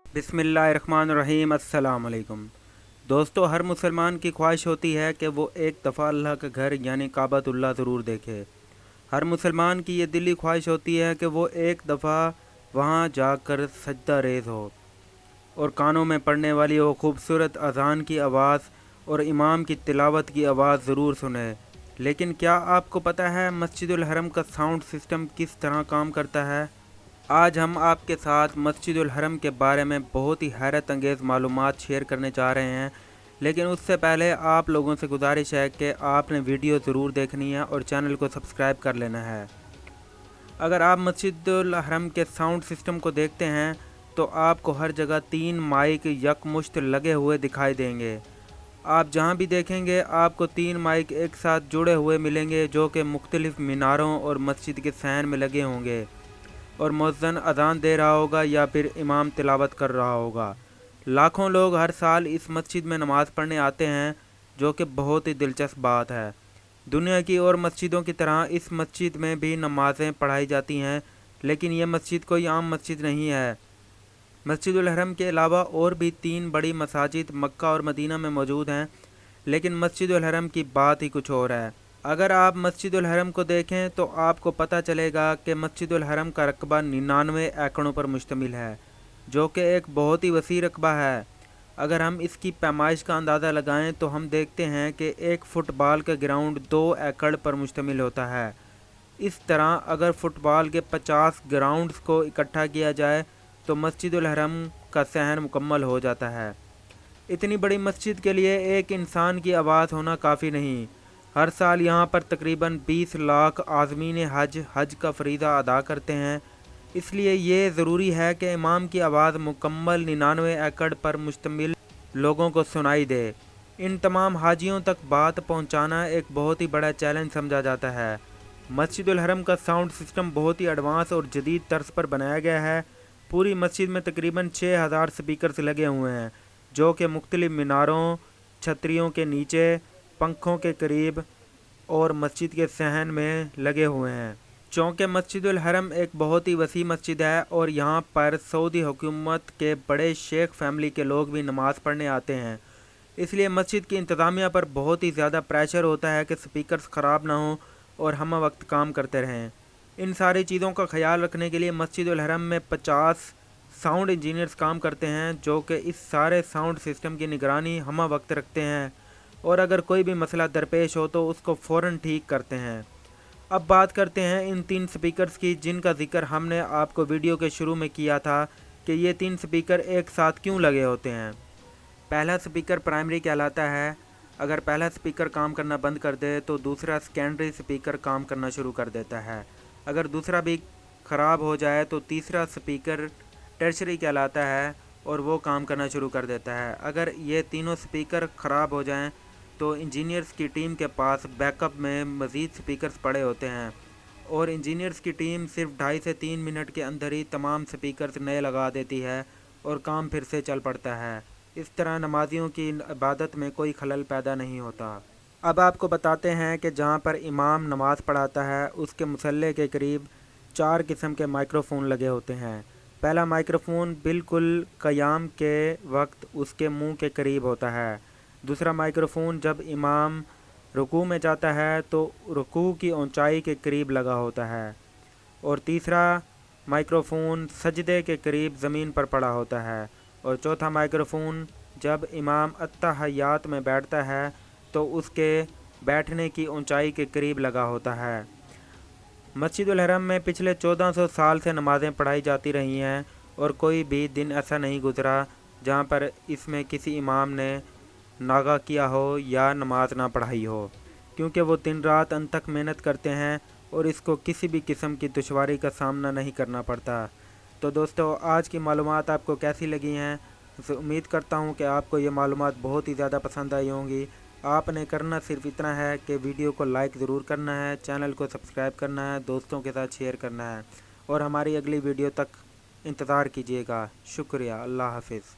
बिस्मिल्लाहिर्रहमानिर्रहीम। अस्सलाम वालेकुम दोस्तों, हर मुसलमान की ख्वाहिश होती है कि वो एक दफ़ा अल्लाह का घर यानी काबतुल्लाह ज़रूर देखे। हर मुसलमान की ये दिली ख्वाहिश होती है कि वो एक दफ़ा वहाँ जाकर सजदा रेज़ हो और कानों में पड़ने वाली वो खूबसूरत अज़ान की आवाज़ और इमाम की तिलावत की आवाज़ ज़रूर सुने। लेकिन क्या आपको पता है मस्जिदुल हरम का साउंड सिस्टम किस तरह काम करता है? आज हम आपके साथ मस्जिदुल हरम के बारे में बहुत ही हैरत अंगेज़ मालूमात शेयर करने जा रहे हैं। लेकिन उससे पहले आप लोगों से गुजारिश है कि आपने वीडियो ज़रूर देखनी है और चैनल को सब्सक्राइब कर लेना है। अगर आप मस्जिदुल हरम के साउंड सिस्टम को देखते हैं तो आपको हर जगह 3 माइक यकमुश्त लगे हुए दिखाई देंगे। आप जहां भी देखेंगे आपको 3 माइक एक साथ जुड़े हुए मिलेंगे जो कि मुख्तलिफ मीनारों और मस्जिद के सहन में लगे होंगे और मुअज्जिन अज़ान दे रहा होगा या फिर इमाम तिलावत कर रहा होगा। लाखों लोग हर साल इस मस्जिद में नमाज़ पढ़ने आते हैं, जो कि बहुत ही दिलचस्प बात है। दुनिया की और मस्जिदों की तरह इस मस्जिद में भी नमाज़ें पढ़ाई जाती हैं, लेकिन यह मस्जिद कोई आम मस्जिद नहीं है। मस्जिदुल हरम के अलावा और भी 3 बड़ी मसाजिद मक्का और मदीना में मौजूद हैं, लेकिन मस्जिदुल हरम की बात ही कुछ और है। अगर आप मस्जिदुल हरम को देखें तो आपको पता चलेगा कि मस्जिदुल हरम का रकबा 99 एकड़ों पर मुश्तमिल है, जो कि एक बहुत ही वसी रकबा है। अगर हम इसकी पैमाइश का अंदाज़ा लगाएं तो हम देखते हैं कि एक फ़ुटबॉल का ग्राउंड 2 एकड़ पर मुश्तमिल होता है। इस तरह अगर फ़ुटबॉल के 50 ग्राउंड्स को इकट्ठा किया जाए तो मस्जिदुल हरम का सहन मुकम्मल हो जाता है। इतनी बड़ी मस्जिद के लिए एक इंसान की आवाज़ होना काफ़ी नहीं। हर साल यहाँ पर तकरीबन 20 लाख आज़मीन हज का फ़रीज़ा अदा करते हैं। इसलिए ये ज़रूरी है कि इमाम की आवाज़ मुकम्मल 99 एकड़ पर मुश्तमिल लोगों को सुनाई दे। इन तमाम हाजियों तक बात पहुँचाना एक बहुत ही बड़ा चैलेंज समझा जाता है। मस्जिदुल हरम का साउंड सिस्टम बहुत ही एडवांस और जदीद तर्ज पर बनाया गया है। पूरी मस्जिद में तकरीबन 6000 स्पीकर्स लगे हुए हैं, जो कि मुख्तलिफ मीनारों, छतरियों के नीचे, पंखों के करीब और मस्जिद के सहन में लगे हुए हैं। चूँकि मस्जिदुल हरम एक बहुत ही वसी मस्जिद है और यहाँ पर सऊदी हुकूमत के बड़े शेख फैमिली के लोग भी नमाज़ पढ़ने आते हैं, इसलिए मस्जिद की इंतज़ामिया पर बहुत ही ज़्यादा प्रेशर होता है कि स्पीकर्स ख़राब ना हों और हम वक्त काम करते रहें। इन सारी चीज़ों का ख्याल रखने के लिए मस्जिदुल हरम में 50 साउंड इंजीनियर्स काम करते हैं, जो कि इस सारे साउंड सिस्टम की निगरानी हम वक्त रखते हैं और अगर कोई भी मसला दरपेश हो तो उसको फ़ौरन ठीक करते हैं। अब बात करते हैं इन 3 स्पीकर्स की, जिनका जिक्र हमने आपको वीडियो के शुरू में किया था कि ये 3 स्पीकर एक साथ क्यों लगे होते हैं। पहला स्पीकर प्राइमरी कहलाता है। अगर पहला स्पीकर काम करना बंद कर दे तो दूसरा सेकेंडरी स्पीकर काम करना शुरू कर देता है। अगर दूसरा भी ख़राब हो जाए तो तीसरा स्पीकर टर्शरी कहलाता है और वो काम करना शुरू कर देता है। अगर ये तीनों स्पीकर ख़राब हो जाएं तो इंजीनियर्स की टीम के पास बैकअप में मज़ीद स्पीकर्स पड़े होते हैं और इंजीनियर्स की टीम सिर्फ 2.5 से 3 मिनट के अंदर ही तमाम स्पीकर्स नए लगा देती है और काम फिर से चल पड़ता है। इस तरह नमाजियों की इबादत में कोई खलल पैदा नहीं होता। अब आपको बताते हैं कि जहाँ पर इमाम नमाज़ पढ़ाता है उसके मुसल्ले के करीब 4 किस्म के माइक्रोफोन लगे होते हैं। पहला माइक्रोफोन बिल्कुल क़याम के वक्त उसके मुंह के करीब होता है। दूसरा माइक्रोफोन जब इमाम रुकू में जाता है तो रुकू की ऊंचाई के करीब लगा होता है और तीसरा माइक्रोफोन सजदे के करीब ज़मीन पर पड़ा होता है और चौथा माइक्रोफोन जब इमाम अत्तहियात में बैठता है तो उसके बैठने की ऊंचाई के करीब लगा होता है। मस्जिदुल हरम में पिछले 1400 साल से नमाज़ें पढ़ाई जाती रही हैं और कोई भी दिन ऐसा नहीं गुज़रा जहाँ पर इसमें किसी इमाम ने नागा किया हो या नमाज ना पढ़ाई हो, क्योंकि वो दिन रात अनथक मेहनत करते हैं और इसको किसी भी किस्म की दुश्वारी का सामना नहीं करना पड़ता। तो दोस्तों, आज की मालूमात आपको कैसी लगी हैं? उम्मीद करता हूँ कि आपको ये मालूमात बहुत ही ज़्यादा पसंद आई होंगी। आपने करना सिर्फ इतना है कि वीडियो को लाइक ज़रूर करना है, चैनल को सब्सक्राइब करना है, दोस्तों के साथ शेयर करना है और हमारी अगली वीडियो तक इंतज़ार कीजिएगा। शुक्रिया। अल्लाह हाफिज़।